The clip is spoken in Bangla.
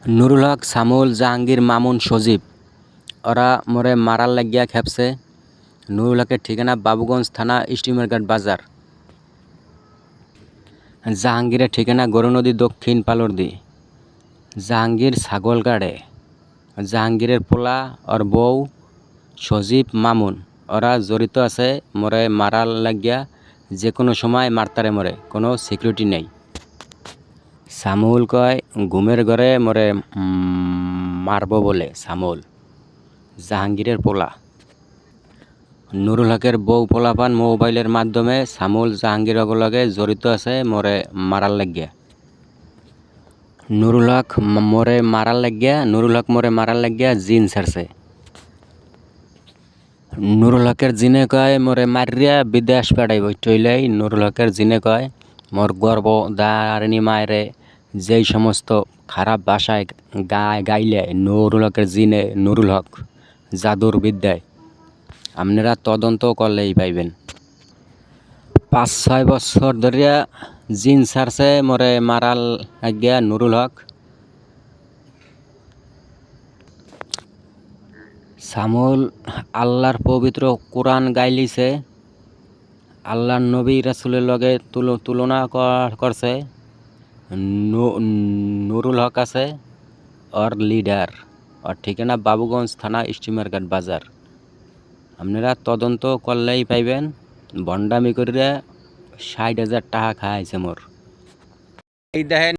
নুরুল হক, সামুল, জাহাঙ্গীর, মামুন, সজীব ওরা মোরে মারার লাগিয়া খেপছে। নুরুল হকের ঠিকানা বাবুগঞ্জ থানা, স্টিমারঘাট বাজার। জাহাঙ্গীরের ঠিকানা গরুনদী দক্ষিণ পালরদি। জাহাঙ্গীর ছাগল গাড়ে। জাহাঙ্গীরের পোলা ওর বউ সজীব, মামুন ওরা জড়িত আছে মোরে মারার লাগিয়া। যে কোনো সময় মারতারে মোরে, কোনো সিকিউরিটি নেই। সামুল কয় ঘুমের ঘরে মোরে মারব বলে। সামুল জাহাঙ্গীরের পোলা। নুরুল হকের বউ পোলাপান মোবাইলের মাধ্যমে সামুল জাহাঙ্গীর লগে জড়িত আছে মোরে মারার লাগিয়া। নুরুল হক মোরে মারার লাগিয়া জিন ছাড়ছে। নুরুল হকের জিনে কয় মোরে মারিয়া বিদেশ পাঠাইব। টইলাই নুরুল হকের জিনে কয় মোর গর্ব দারিণী মায়েরে যেই সমস্ত খারাপ ভাষায় গাইলে নুরুল হকের জিনে, নুরুল হক জাদুর বিদ্যায় আপনারা তদন্ত করলেই পাইবেন। 5-6 বছর ধরিয়া জিন ছাড়ছে মোরে মারাল লাগিয়া নুরুল হক। সামুল আল্লাহর পবিত্র কোরআন গাইলিছে, আল্লাহর নবী রাসূলের লগে তুলনা করছে। নুরুল হক আছে ওর লিডার। ওর ঠিকানা বাবুগঞ্জ থানা, স্টিমারঘাট বাজার। আপনারা তদন্ত করলেই পাইবেন। ভণ্ডামি করে 60,000 টাকা খাইছে মোর। এই দেখেন।